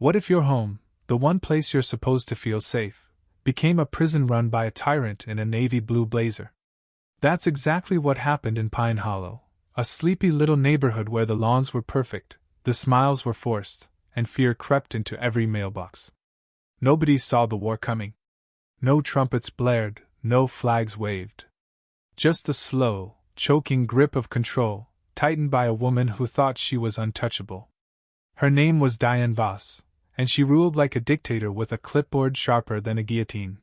What if your home, the one place you're supposed to feel safe, became a prison run by a tyrant in a navy blue blazer? That's exactly what happened in Pine Hollow, a sleepy little neighborhood where the lawns were perfect, the smiles were forced, and fear crept into every mailbox. Nobody saw the war coming. No trumpets blared, no flags waved. Just the slow, choking grip of control, tightened by a woman who thought she was untouchable. Her name was Diane Voss, and she ruled like a dictator with a clipboard sharper than a guillotine.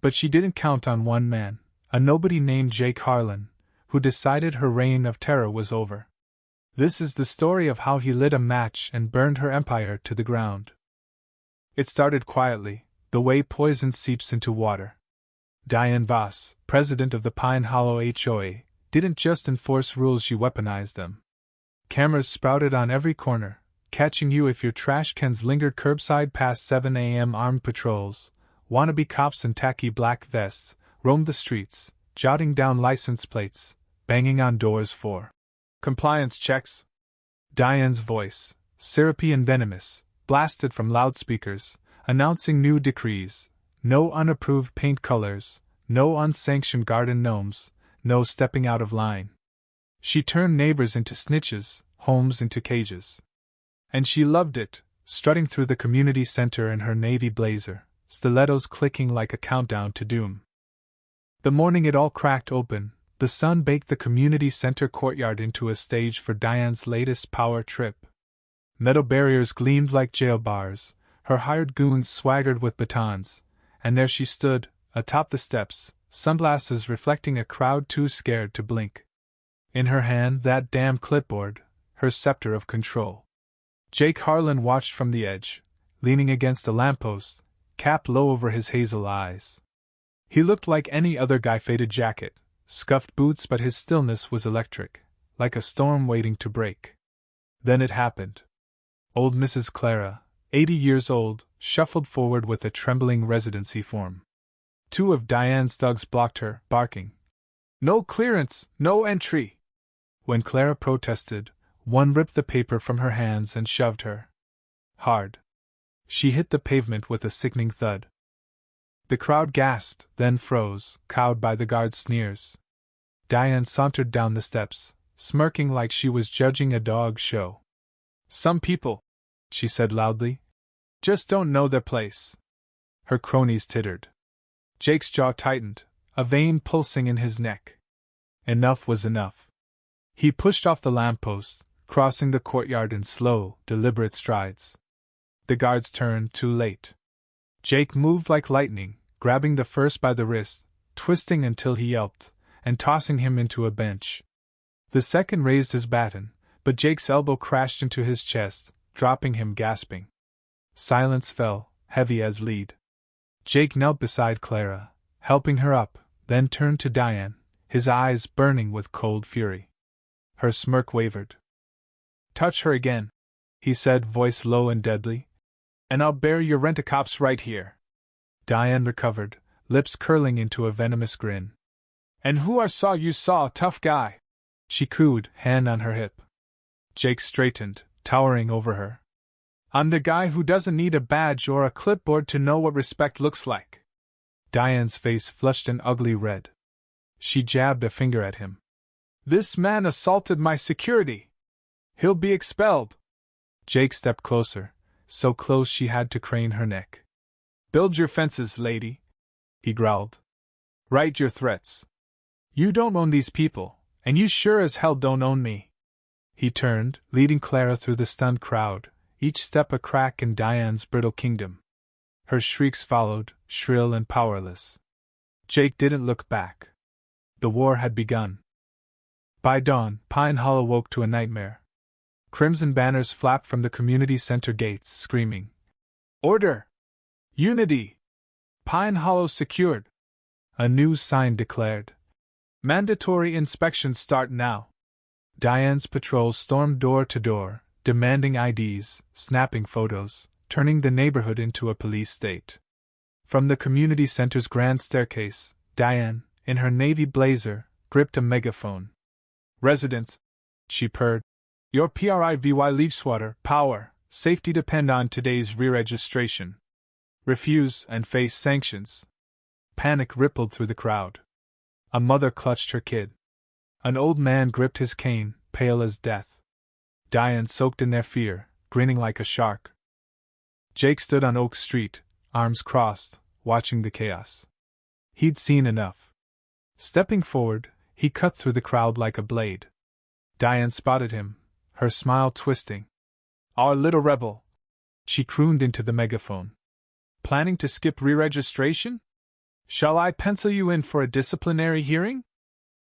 But she didn't count on one man, a nobody named Jake Harlan, who decided her reign of terror was over. This is the story of how he lit a match and burned her empire to the ground. It started quietly, the way poison seeps into water. Diane Voss, president of the Pine Hollow HOA, didn't just enforce rules, she weaponized them. Cameras sprouted on every corner, catching you if your trash cans lingered curbside past 7 a.m. Armed patrols, wannabe cops in tacky black vests, roamed the streets, jotting down license plates, banging on doors for compliance checks. Diane's voice, syrupy and venomous, blasted from loudspeakers, announcing new decrees: no unapproved paint colors, no unsanctioned garden gnomes, no stepping out of line. She turned neighbors into snitches, homes into cages. And she loved it, strutting through the community center in her navy blazer, stilettos clicking like a countdown to doom. The morning it all cracked open, the sun baked the community center courtyard into a stage for Diane's latest power trip. Metal barriers gleamed like jail bars, her hired goons swaggered with batons, and there she stood, atop the steps, sunglasses reflecting a crowd too scared to blink. In her hand, that damn clipboard, her scepter of control. Jake Harlan watched from the edge, leaning against a lamppost, cap low over his hazel eyes. He looked like any other guy, faded jacket, scuffed boots, but his stillness was electric, like a storm waiting to break. Then it happened. Old Mrs. Clara, 80 years old, shuffled forward with a trembling residency form. Two of Diane's thugs blocked her, barking, "No clearance, no entry!" When Clara protested, one ripped the paper from her hands and shoved her hard. She hit the pavement with a sickening thud. The crowd gasped, then froze, cowed by the guards' sneers. Diane sauntered down the steps, smirking like she was judging a dog show. "Some people," she said loudly, "just don't know their place." Her cronies tittered. Jake's jaw tightened, a vein pulsing in his neck. Enough was enough. He pushed off the lamppost, crossing the courtyard in slow, deliberate strides. The guards turned too late. Jake moved like lightning, grabbing the first by the wrist, twisting until he yelped, and tossing him into a bench. The second raised his baton, but Jake's elbow crashed into his chest, dropping him gasping. Silence fell, heavy as lead. Jake knelt beside Clara, helping her up, then turned to Diane, his eyes burning with cold fury. Her smirk wavered. "Touch her again," he said, voice low and deadly, "and I'll bury your rent-a-cops right here." Diane recovered, lips curling into a venomous grin. "And who I saw you saw, tough guy," she cooed, hand on her hip. Jake straightened, towering over her. "I'm the guy who doesn't need a badge or a clipboard to know what respect looks like." Diane's face flushed an ugly red. She jabbed a finger at him. "This man assaulted my security. He'll be expelled." Jake stepped closer, so close she had to crane her neck. "Build your fences, lady," he growled. "Write your threats. You don't own these people, and you sure as hell don't own me." He turned, leading Clara through the stunned crowd, each step a crack in Diane's brittle kingdom. Her shrieks followed, shrill and powerless. Jake didn't look back. The war had begun. By dawn, Pine Hollow woke to a nightmare. Crimson banners flapped from the community center gates, screaming, "Order! Unity! Pine Hollow secured!" A new sign declared, "Mandatory inspections start now." Diane's patrols stormed door to door, demanding IDs, snapping photos, turning the neighborhood into a police state. From the community center's grand staircase, Diane, in her navy blazer, gripped a megaphone. "Residents," she purred, "your PRIVY Leachswater, power, safety depend on today's re-registration. Refuse and face sanctions. Panic rippled through the crowd. A mother clutched her kid. An old man gripped his cane, pale as death. Diane soaked in their fear, grinning like a shark. Jake stood on Oak Street, arms crossed, watching the chaos. He'd seen enough. Stepping forward, he cut through the crowd like a blade. Diane spotted him, her smile twisting. "Our little rebel," she crooned into the megaphone. "Planning to skip re-registration? Shall I pencil you in for a disciplinary hearing?"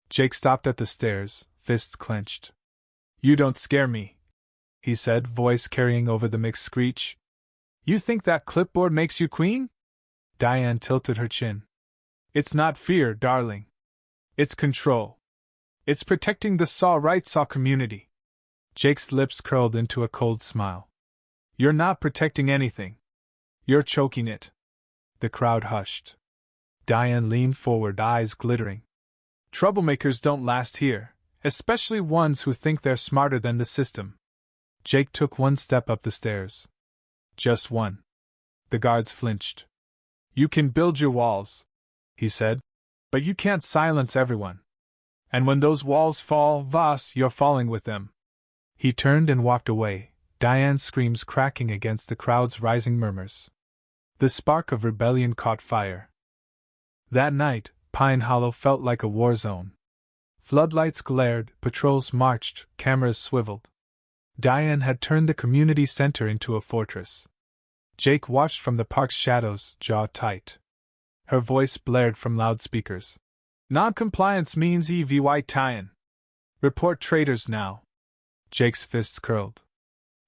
Jake stopped at the stairs, fists clenched. "You don't scare me," he said, voice carrying over the mixed screech. "You think that clipboard makes you queen?" Diane tilted her chin. "It's not fear, darling. It's control. It's protecting the rights community." Jake's lips curled into a cold smile. "You're not protecting anything. You're choking it." The crowd hushed. Diane leaned forward, eyes glittering. "Troublemakers don't last here, especially ones who think they're smarter than the system." Jake took one step up the stairs. Just one. The guards flinched. "You can build your walls," he said, "but you can't silence everyone. And when those walls fall, Voss, you're falling with them." He turned and walked away, Diane's screams cracking against the crowd's rising murmurs. The spark of rebellion caught fire. That night, Pine Hollow felt like a war zone. Floodlights glared, patrols marched, cameras swiveled. Diane had turned the community center into a fortress. Jake watched from the park's shadows, jaw tight. Her voice blared from loudspeakers. "Non-compliance means EVY tie-in. Report traitors now." Jake's fists curled.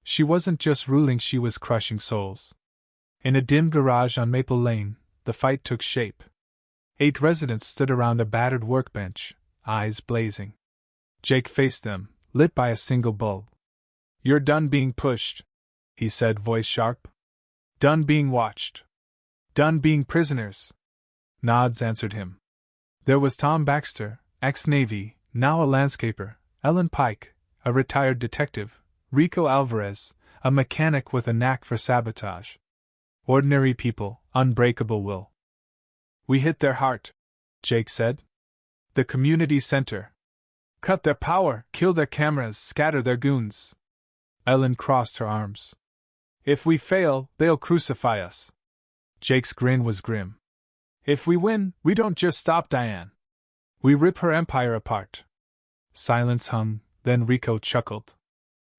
She wasn't just ruling, she was crushing souls. In a dim garage on Maple Lane, the fight took shape. 8 residents stood around a battered workbench, eyes blazing. Jake faced them, lit by a single bulb. "You're done being pushed," he said, voice sharp. "Done being watched. Done being prisoners." Nods answered him. There was Tom Baxter, ex-Navy, now a landscaper, Ellen Pike, a retired detective, Rico Alvarez, a mechanic with a knack for sabotage. Ordinary people, unbreakable will. "We hit their heart," Jake said. "The community center. Cut their power, kill their cameras, scatter their goons." Ellen crossed her arms. "If we fail, they'll crucify us." Jake's grin was grim. "If we win, we don't just stop Diane. We rip her empire apart." Silence hung, then Rico chuckled.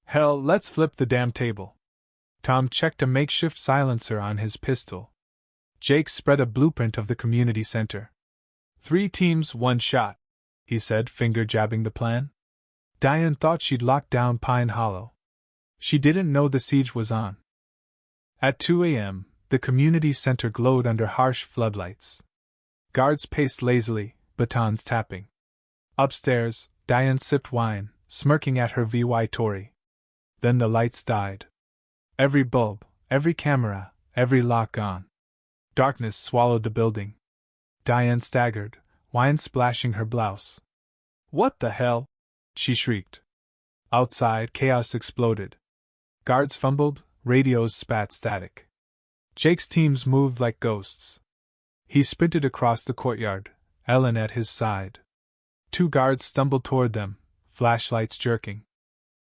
"Hell, let's flip the damn table." Tom checked a makeshift silencer on his pistol. Jake spread a blueprint of the community center. 3 teams, 1 shot, he said, finger jabbing the plan. Diane thought she'd locked down Pine Hollow. She didn't know the siege was on. At 2 a.m., the community center glowed under harsh floodlights. Guards paced lazily, batons tapping. Upstairs, Diane sipped wine, smirking at her VY Tory. Then the lights died. Every bulb, every camera, every lock gone. Darkness swallowed the building. Diane staggered, wine splashing her blouse. "What the hell?" she shrieked. Outside, chaos exploded. Guards fumbled, radios spat static. Jake's teams moved like ghosts. He sprinted across the courtyard, Ellen at his side. 2 guards stumbled toward them, flashlights jerking.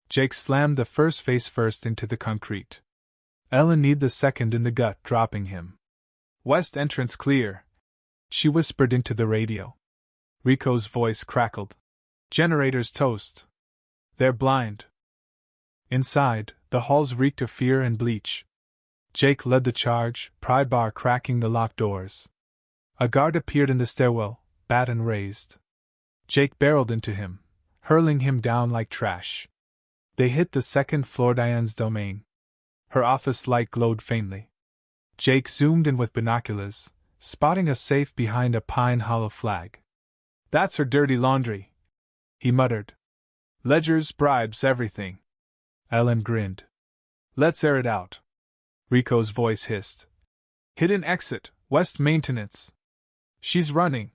Jake slammed the first face first into the concrete. Ellen kneed the second in the gut, dropping him. "West entrance clear," she whispered into the radio. Rico's voice crackled. "Generators toast. They're blind." Inside, the halls reeked of fear and bleach. Jake led the charge, pry bar cracking the locked doors. A guard appeared in the stairwell, baton raised. Jake barreled into him, hurling him down like trash. They hit the 2nd floor, Diane's domain. Her office light glowed faintly. Jake zoomed in with binoculars, spotting a safe behind a Pine Hollow flag. "That's her dirty laundry," he muttered. "Ledgers, bribes, everything." Ellen grinned. "Let's air it out." Rico's voice hissed. "Hidden exit, West Maintenance." "She's running."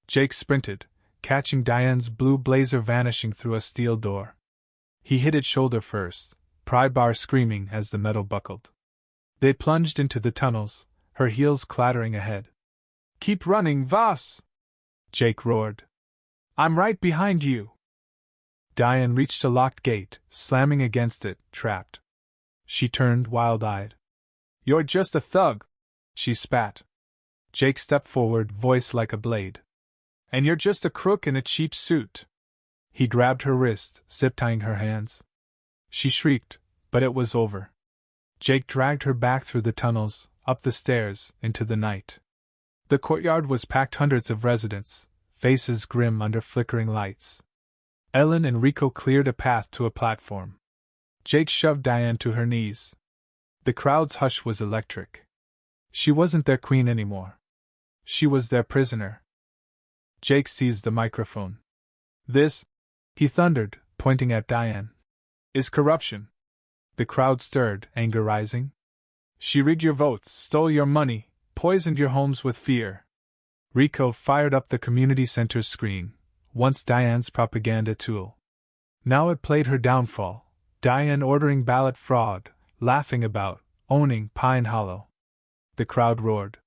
Jake sprinted, catching Diane's blue blazer vanishing through a steel door. He hit it shoulder first, pry bar screaming as the metal buckled. They plunged into the tunnels, her heels clattering ahead. "Keep running, Voss!" Jake roared. "I'm right behind you." Diane reached a locked gate, slamming against it, trapped. She turned wild-eyed. "You're just a thug," she spat. Jake stepped forward, voice like a blade. "And you're just a crook in a cheap suit." He grabbed her wrist, zip-tying her hands. She shrieked, but it was over. Jake dragged her back through the tunnels, up the stairs, into the night. The courtyard was packed, hundreds of residents, faces grim under flickering lights. Ellen and Rico cleared a path to a platform. Jake shoved Diane to her knees. The crowd's hush was electric. She wasn't their queen anymore. She was their prisoner. Jake seized the microphone. "This," he thundered, pointing at Diane, "is corruption." The crowd stirred, anger rising. "She rigged your votes, stole your money, poisoned your homes with fear." Rico fired up the community center's screen, once Diane's propaganda tool. Now it played her downfall, Diane ordering ballot fraud, laughing about, owning Pine Hollow. The crowd roared.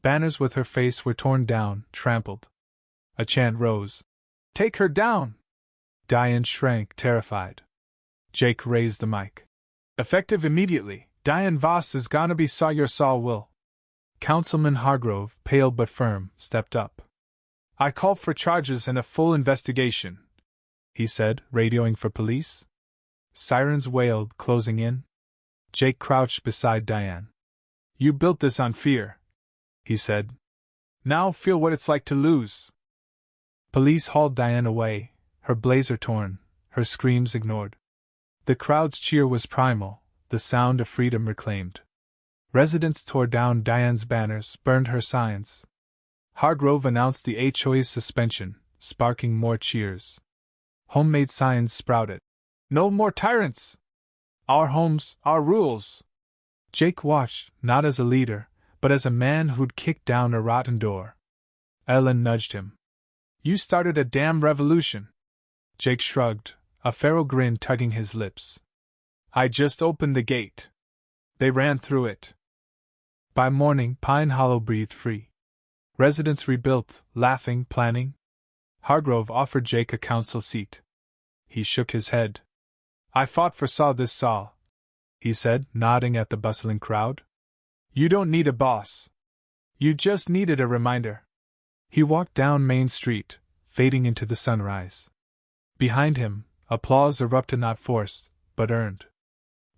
Banners with her face were torn down, trampled. A chant rose. "Take her down!" Diane shrank, terrified. Jake raised the mic. "Effective immediately, Diane Voss is gonna be saw your saw will." Councilman Hargrove, pale but firm, stepped up. "I call for charges and a full investigation," he said, radioing for police. Sirens wailed, closing in. Jake crouched beside Diane. "You built this on fear," he said. "Now feel what it's like to lose." Police hauled Diane away, her blazer torn, her screams ignored. The crowd's cheer was primal, the sound of freedom reclaimed. Residents tore down Diane's banners, burned her signs. Hargrove announced the HOA's suspension, sparking more cheers. Homemade signs sprouted. "No more tyrants! Our homes, our rules!" Jake watched, not as a leader, but as a man who'd kicked down a rotten door. Ellen nudged him. "You started a damn revolution." Jake shrugged, a feral grin tugging his lips. "I just opened the gate. They ran through it." By morning, Pine Hollow breathed free. Residents rebuilt, laughing, planning. Hargrove offered Jake a council seat. He shook his head. "I fought for this saw," he said, nodding at the bustling crowd. "You don't need a boss. You just needed a reminder." He walked down Main Street, fading into the sunrise. Behind him, applause erupted, not forced, but earned.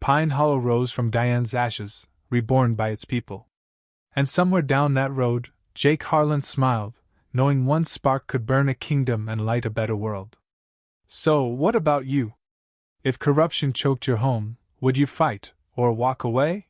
Pine Hollow rose from Diane's ashes, reborn by its people. And somewhere down that road, Jake Harlan smiled, knowing one spark could burn a kingdom and light a better world. "So, what about you? If corruption choked your home, would you fight, or walk away?"